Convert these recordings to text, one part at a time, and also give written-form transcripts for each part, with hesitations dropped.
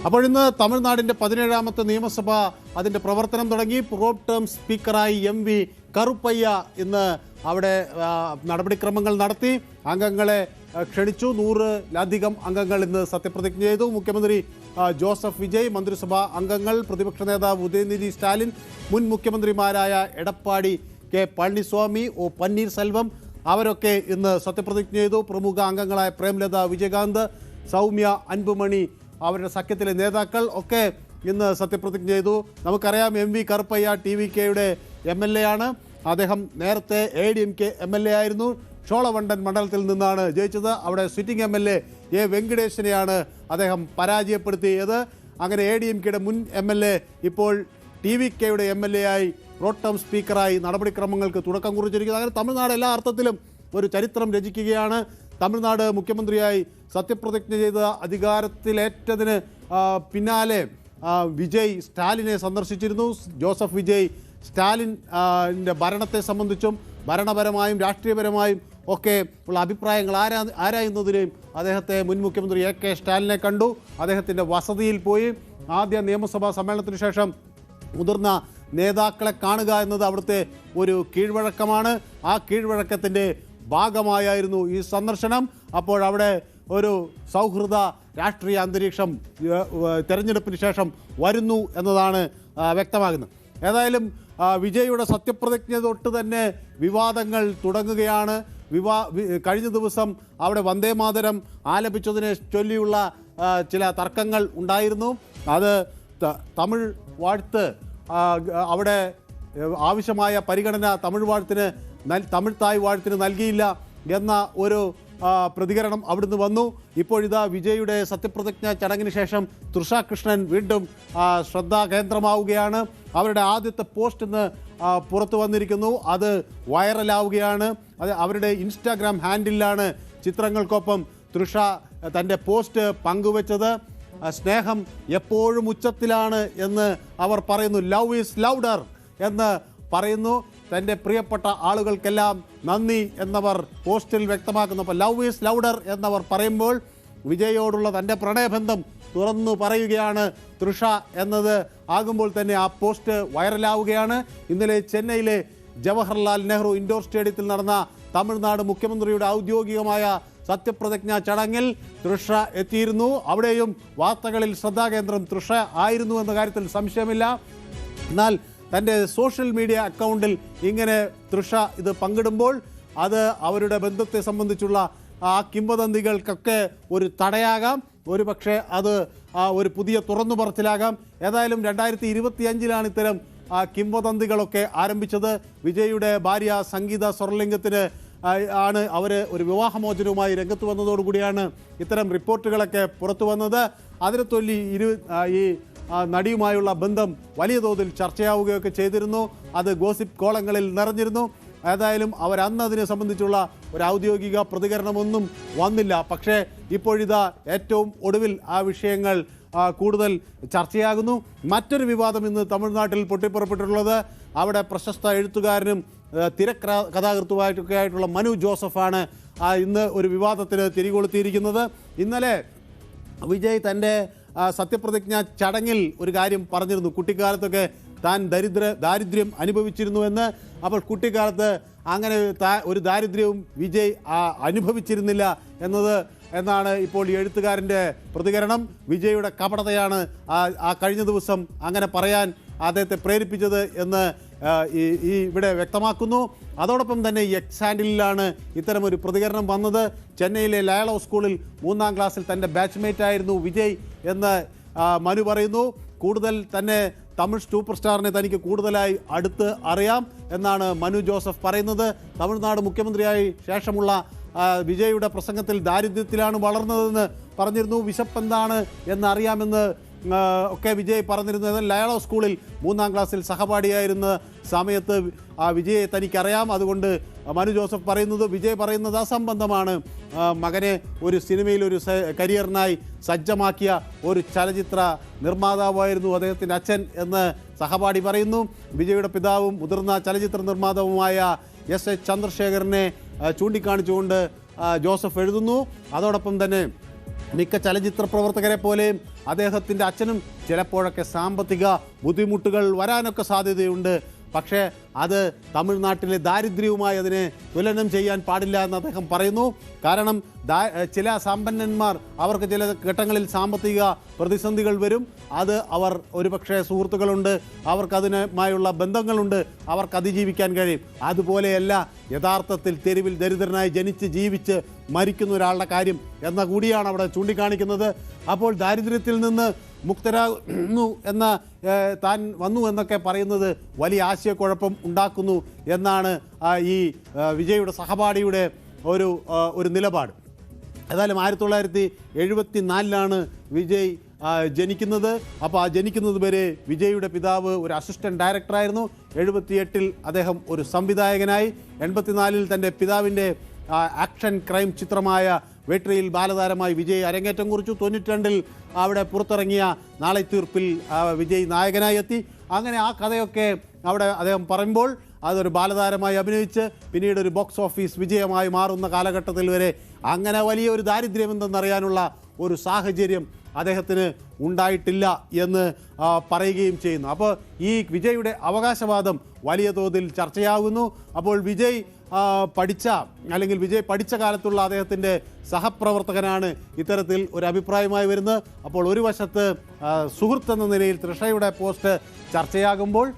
അപ്പോൾ ഇന്ന് തമിഴ്നാടിൻ്റെ 17ാമത്തെ നിയമസഭ അതിൻ്റെ പ്രവർത്തനം തുടങ്ങി. പ്രോ ടേം സ്പീക്കറായി MV കറുപ്പയ്യ ഇന്ന് അവിടെ നടപടിക്രമങ്ങൾ നടത്തി. അംഗങ്ങളെ ക്ഷണിച്ചു. 100-ലധികം അംഗങ്ങൾ ഇന്ന് സത്യപ്രതിജ്ഞ ചെയ്തു. മുഖ്യമന്ത്രി ജോസഫ് വിജയ്, മന്ത്രിസഭാ അംഗങ്ങൾ, പ്രതിപക്ഷ നേതാവ് ഉദയനിധി സ്റ്റാലിൻ, മുൻ മുഖ്യമന്ത്രിമാരായ എടപ്പാടി കെ പളനിസ്വാമി, ഒ പന്നീർസെൽവം അവരൊക്കെ ഇന്ന് സത്യപ്രതിജ്ഞ ചെയ്തു. പ്രമുഖ അംഗങ്ങളായ പ്രേംലത, വിജയകാന്ത്, സൗമ്യ, അൻപുമണി അവരുടെ സഖ്യത്തിലെ നേതാക്കൾ ഒക്കെ ഇന്ന് സത്യപ്രതിജ്ഞ ചെയ്തു. നമുക്കറിയാം MV കറുപ്പയ്യ TVKയുടെ MLA ആണ്. അദ്ദേഹം നേരത്തെ ADMK MLA ആയിരുന്നു. ഷോളവണ്ടൻ മണ്ഡലത്തിൽ നിന്നാണ് ജയിച്ചത്. അവിടെ സിറ്റിംഗ് MLA A വെങ്കിടേശനെയാണ് അദ്ദേഹം പരാജയപ്പെടുത്തിയത്. അങ്ങനെ ADMKയുടെ മുൻ MLA ഇപ്പോൾ TVKയുടെ MLA ആയി പ്രോട്ടം സ്പീക്കറായി നടപടിക്രമങ്ങൾക്ക് തുടക്കം കുറിച്ചിരിക്കുന്നത്. അങ്ങനെ തമിഴ്നാട് എല്ലാ അർത്ഥത്തിലും ഒരു ചരിത്രം രചിക്കുകയാണ്. തമിഴ്നാട് മുഖ്യമന്ത്രിയായി സത്യപ്രതിജ്ഞ ചെയ്ത് അധികാരത്തിലേറ്റതിന് പിന്നാലെ വിജയ് സ്റ്റാലിനെ സന്ദർശിച്ചിരുന്നു. ജോസഫ് വിജയ് സ്റ്റാലിൻ്റെ ഭരണത്തെ സംബന്ധിച്ചും ഭരണപരമായും രാഷ്ട്രീയപരമായും ഒക്കെ ഉള്ള അഭിപ്രായങ്ങൾ ആരായുന്നതിനെയും അദ്ദേഹത്തെ മുൻ മുഖ്യമന്ത്രി AK സ്റ്റാലിനെ കണ്ടു. അദ്ദേഹത്തിൻ്റെ വസതിയിൽ പോയി. ആദ്യ നിയമസഭാ സമ്മേളനത്തിന് ശേഷം മുതിർന്ന നേതാക്കളെ കാണുക എന്നത് അവിടുത്തെ ഒരു കീഴ്വഴക്കമാണ്. ആ കീഴ്വഴക്കത്തിൻ്റെ ഭാഗമായിരുന്നു ഈ സന്ദർശനം. അപ്പോൾ അവിടെ ഒരു സൗഹൃദ രാഷ്ട്രീയ അന്തരീക്ഷം തെരഞ്ഞെടുപ്പിന് ശേഷം വരുന്നു എന്നതാണ് വ്യക്തമാകുന്നത്. ഏതായാലും വിജയുടെ സത്യപ്രതിജ്ഞ തൊട്ട് തന്നെ വിവാദങ്ങൾ തുടങ്ങുകയാണ്. കഴിഞ്ഞ ദിവസം അവിടെ വന്ദേമാതരം ആലപിച്ചതിനെ ചൊല്ലിയുള്ള ചില തർക്കങ്ങൾ ഉണ്ടായിരുന്നു. അത് തമിഴ് വാഴ്ത്ത് അവിടെ ആവശ്യമായ പരിഗണന തമിഴ് തായ് വാഴ്ത്തിന് നൽകിയില്ല എന്ന ഒരു പ്രതികരണം അവിടുന്ന് വന്നു. ഇപ്പോഴിതാ വിജയുടെ സത്യപ്രതിജ്ഞ ചടങ്ങിന് ശേഷം തൃഷ കൃഷ്ണൻ വീണ്ടും ശ്രദ്ധാകേന്ദ്രമാവുകയാണ്. അവരുടെ ആദ്യത്തെ പോസ്റ്റ് ഇന്ന് പുറത്തു വന്നിരിക്കുന്നു. അത് വൈറലാവുകയാണ്. അത് അവരുടെ ഇൻസ്റ്റാഗ്രാം ഹാൻഡിലാണ് ചിത്രങ്ങൾക്കൊപ്പം തൃഷ തൻ്റെ പോസ്റ്റ് പങ്കുവച്ചത്. സ്നേഹം എപ്പോഴും ഉച്ചത്തിലാണ് എന്ന് അവർ പറയുന്നു. ലവ് ഈസ് ലൗഡർ എന്ന് പറയുന്നു. തൻ്റെ പ്രിയപ്പെട്ട ആളുകൾക്കെല്ലാം നന്ദി എന്നവർ പോസ്റ്റിൽ വ്യക്തമാക്കുന്നു. അപ്പോൾ ലവ് ഈസ് ലൗഡർ എന്നവർ പറയുമ്പോൾ വിജയോടുള്ള തൻ്റെ പ്രണയബന്ധം തുറന്നു പറയുകയാണ് തൃഷ എന്നത് ആകുമ്പോൾ തന്നെ ആ പോസ്റ്റ് വൈറലാവുകയാണ്. ഇന്നലെ ചെന്നൈയിലെ ജവഹർലാൽ നെഹ്റു ഇൻഡോർ സ്റ്റേഡിയത്തിൽ നടന്ന തമിഴ്നാട് മുഖ്യമന്ത്രിയുടെ ഔദ്യോഗികമായ സത്യപ്രതിജ്ഞാ ചടങ്ങിൽ തൃഷ എത്തിയിരുന്നു. അവിടെയും വാർത്തകളിൽ ശ്രദ്ധാകേന്ദ്രം തൃഷ ആയിരുന്നു എന്ന കാര്യത്തിൽ സംശയമില്ല. എന്നാൽ തൻ്റെ സോഷ്യൽ മീഡിയ അക്കൗണ്ടിൽ ഇങ്ങനെ തൃഷ ഇത് പങ്കിടുമ്പോൾ അത് അവരുടെ ബന്ധത്തെ സംബന്ധിച്ചുള്ള ആ കിംവദന്തികൾക്കൊക്കെ ഒരു തടയാകാം. ഒരു പക്ഷേ അത് ഒരു പുതിയ തുറന്നു പറച്ചിലാകാം. ഏതായാലും 2025 ഇത്തരം കിംവദന്തികളൊക്കെ ആരംഭിച്ചത്. വിജയുടെ ഭാര്യ സംഗീത സ്വർലിംഗത്തിന് ആണ് അവർ ഒരു വിവാഹമോചനവുമായി രംഗത്ത് വന്നതോടുകൂടിയാണ് ഇത്തരം റിപ്പോർട്ടുകളൊക്കെ പുറത്തു വന്നത്. അതിനെ ചൊല്ലി ഈ നടിയുമായുള്ള ബന്ധം വലിയ തോതിൽ ചർച്ചയാവുകയൊക്കെ ചെയ്തിരുന്നു. അത് ഗോസിപ്പ് കോളങ്ങളിൽ നിറഞ്ഞിരുന്നു. ഏതായാലും അവരന്ന് അതിനെ സംബന്ധിച്ചുള്ള ഒരു ഔദ്യോഗിക പ്രതികരണമൊന്നും വന്നില്ല. പക്ഷേ ഇപ്പോഴിതാ ഏറ്റവും ഒടുവിൽ ആ വിഷയങ്ങൾ കൂടുതൽ ചർച്ചയാകുന്നു. മറ്റൊരു വിവാദം ഇന്ന് തമിഴ്നാട്ടിൽ പൊട്ടിപ്പുറപ്പെട്ടിട്ടുള്ളത് അവിടെ പ്രശസ്ത എഴുത്തുകാരനും തിരക്കഥാകൃത്തുമായിട്ടൊക്കെ ആയിട്ടുള്ള മനു ജോസഫാണ് ഇന്ന് ഒരു വിവാദത്തിന് തിരികൊളുത്തിയിരിക്കുന്നത്. ഇന്നലെ വിജയ് തൻ്റെ സത്യപ്രതിജ്ഞ ചടങ്ങിൽ ഒരു കാര്യം പറഞ്ഞിരുന്നു. കുട്ടിക്കാലത്തൊക്കെ താൻ ദാരിദ്ര്യം അനുഭവിച്ചിരുന്നു എന്ന്. അപ്പോൾ കുട്ടിക്കാലത്ത് അങ്ങനെ ഒരു ദാരിദ്ര്യവും വിജയ് അനുഭവിച്ചിരുന്നില്ല എന്നാണ് ഇപ്പോൾ ഈ എഴുത്തുകാരൻ്റെ പ്രതികരണം. വിജയുടെ കപടതയാണ് കഴിഞ്ഞ ദിവസം അങ്ങനെ പറയാൻ അദ്ദേഹത്തെ പ്രേരിപ്പിച്ചത് എന്ന് ഇവിടെ വ്യക്തമാക്കുന്നു. അതോടൊപ്പം തന്നെ ഈ എക്സ് ഹാൻഡിലാണ് ഇത്തരമൊരു പ്രതികരണം വന്നത്. ചെന്നൈയിലെ ലയളോ സ്കൂളിൽ 3ാം ക്ലാസ്സിൽ തൻ്റെ ബാച്ച്മേറ്റ് ആയിരുന്നു വിജയ് എന്ന് മനു പറയുന്നു. കൂടുതൽ തന്നെ തമിഴ് സൂപ്പർ സ്റ്റാറിനെ തനിക്ക് കൂടുതലായി അടുത്ത് അറിയാം എന്നാണ് മനു ജോസഫ് പറയുന്നത്. തമിഴ്നാട് മുഖ്യമന്ത്രിയായി ശേഷമുള്ള വിജയുടെ പ്രസംഗത്തിൽ ദാരിദ്ര്യത്തിലാണ് വളർന്നതെന്ന് പറഞ്ഞിരുന്നു. വിശപ്പെന്താണ് എന്നറിയാമെന്ന് ഒക്കെ വിജയ് പറഞ്ഞിരുന്നു. എന്നാൽ ലയളോ സ്കൂളിൽ 3ാം ക്ലാസ്സിൽ സഹപാഠിയായിരുന്ന സമയത്ത് വിജയെ തനിക്കറിയാം. അതുകൊണ്ട് മനു ജോസഫ് പറയുന്നത്, വിജയ് പറയുന്നത് അസംബന്ധമാണ്. മകനെ ഒരു സിനിമയിൽ ഒരു കരിയറിനായി സജ്ജമാക്കിയ ഒരു ചലച്ചിത്ര നിർമ്മാതാവായിരുന്നു അദ്ദേഹത്തിൻ്റെ അച്ഛൻ എന്ന് സഹപാഠി പറയുന്നു. വിജയുടെ പിതാവും മുതിർന്ന ചലച്ചിത്ര നിർമ്മാതാവുമായ S.H. ചന്ദ്രശേഖരനെ ചൂണ്ടിക്കാണിച്ചുകൊണ്ട് ജോസഫ് എഴുതുന്നു. അതോടൊപ്പം തന്നെ മിക്ക ചലച്ചിത്ര പ്രവർത്തകരെ പോലെയും അദ്ദേഹത്തിൻ്റെ അച്ഛനും ചിലപ്പോഴൊക്കെ സാമ്പത്തിക ബുദ്ധിമുട്ടുകൾ വരാനൊക്കെ സാധ്യതയുണ്ട്. പക്ഷേ അത് തമിഴ്നാട്ടിലെ ദാരിദ്ര്യവുമായി അതിനെ തുലനം ചെയ്യാൻ പാടില്ല എന്ന് അദ്ദേഹം പറയുന്നു. കാരണം ചില സമ്പന്നന്മാർ അവർക്ക് ചില ഘട്ടങ്ങളിൽ സാമ്പത്തിക പ്രതിസന്ധികൾ വരും. അത് അവർ ഒരുപക്ഷെ സുഹൃത്തുക്കളുണ്ട്, അവർക്കതിനുമായുള്ള ബന്ധങ്ങളുണ്ട്, അവർക്ക് അതിജീവിക്കാൻ കഴിയും. അതുപോലെയല്ല യഥാർത്ഥത്തിൽ തെരുവിൽ ദരിദ്രനായി ജനിച്ച് ജീവിച്ച് മരിക്കുന്ന ഒരാളുടെ കാര്യം എന്ന കൂടിയാണ് അവിടെ ചൂണ്ടിക്കാണിക്കുന്നത്. അപ്പോൾ ദാരിദ്ര്യത്തിൽ നിന്ന് മുക്തരാകുന്നു എന്ന താൻ വന്നു എന്നൊക്കെ പറയുന്നത് വലിയ ആശയക്കുഴപ്പം ഉണ്ടാക്കുന്നു എന്നാണ് ഈ വിജയുടെ സഹപാഠിയുടെ ഒരു നിലപാട്. ഏതായാലും 1974 വിജയ് ജനിക്കുന്നത്. അപ്പോൾ ആ ജനിക്കുന്നത് വരെ വിജയുടെ പിതാവ് ഒരു അസിസ്റ്റന്റ് ഡയറക്ടറായിരുന്നു. 78 അദ്ദേഹം ഒരു സംവിധായകനായി. 84 തൻ്റെ പിതാവിൻ്റെ ആക്ഷൻ ക്രൈം ചിത്രമായ വെട്രിയിൽ ബാലതാരമായി വിജയ് അരങ്ങേറ്റം കുറിച്ചു. 92 അവിടെ പുറത്തിറങ്ങിയ നാളെ തീർപ്പിൽ വിജയ് നായകനായി എത്തി. അങ്ങനെ ആ കഥയൊക്കെ അവിടെ അദ്ദേഹം പറയുമ്പോൾ അതൊരു ബാലതാരമായി അഭിനയിച്ച് പിന്നീട് ഒരു ബോക്സ് ഓഫീസ് വിജയമായി മാറുന്ന കാലഘട്ടത്തിൽ വരെ അങ്ങനെ വലിയ ഒരു ദാരിദ്ര്യമെന്തെന്നറിയാനുള്ള ഒരു സാഹചര്യം അദ്ദേഹത്തിന് ഉണ്ടായിട്ടില്ല എന്ന് പറയുകയും ചെയ്യുന്നു. അപ്പോൾ ഈ വിജയുടെ അവകാശവാദം വലിയ തോതിൽ ചർച്ചയാകുന്നു. അപ്പോൾ വിജയ് പഠിച്ച കാലത്തുള്ള അദ്ദേഹത്തിൻ്റെ സഹപ്രവർത്തകനാണ് ഇത്തരത്തിൽ ഒരു അഭിപ്രായമായി വരുന്നത്. അപ്പോൾ ഒരു വശത്ത് സുഹൃത്ത് എന്ന നിലയിൽ തൃഷയുടെ പോസ്റ്റ് ചർച്ചയാകുമ്പോൾ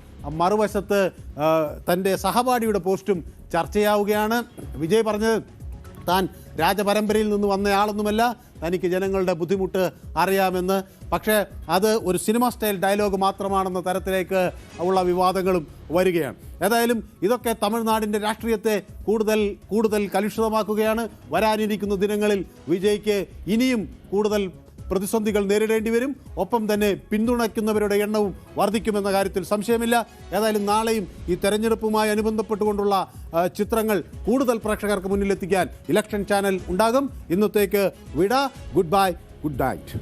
മറുവശത്ത് തൻ്റെ സഹപാഠിയുടെ പോസ്റ്റും ചർച്ചയാവുകയാണ്. വിജയ് പറഞ്ഞത് താൻ രാജപരമ്പരയിൽ നിന്ന് വന്നയാളൊന്നുമല്ല, തനിക്ക് ജനങ്ങളുടെ ബുദ്ധിമുട്ട് അറിയാമെന്ന്. പക്ഷേ അത് ഒരു സിനിമ സ്റ്റൈൽ ഡയലോഗ് മാത്രമാണെന്ന തരത്തിലേക്ക് ഉള്ള വിവാദങ്ങളും വരികയാണ്. ഏതായാലും ഇതൊക്കെ തമിഴ്നാടിൻ്റെ രാഷ്ട്രീയത്തെ കൂടുതൽ കലുഷിതമാക്കുകയാണ്. വരാനിരിക്കുന്ന ദിനങ്ങളിൽ വിജയ്ക്ക് ഇനിയും കൂടുതൽ പ്രതിസന്ധികൾ നേരിടേണ്ടി വരും. ഒപ്പം തന്നെ പിന്തുണയ്ക്കുന്നവരുടെ എണ്ണവും വർദ്ധിക്കുമെന്ന കാര്യത്തിൽ സംശയമില്ല. ഏതായാലും നാളെയും ഈ തെരഞ്ഞെടുപ്പുമായി അനുബന്ധപ്പെട്ടുകൊണ്ടുള്ള ചിത്രങ്ങൾ കൂടുതൽ പ്രേക്ഷകർക്ക് മുന്നിലെത്തിക്കാൻ ഇലക്ഷൻ ചാനൽ ഉണ്ടാകും. ഇന്നത്തേക്ക് വിട. Good bye, good night.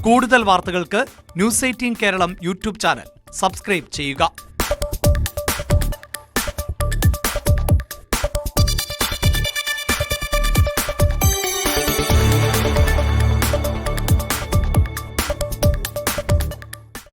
കൂടുതൽ വാർത്തകൾക്ക് News 18 Keralam YouTube channel subscribe ചെയ്യുക.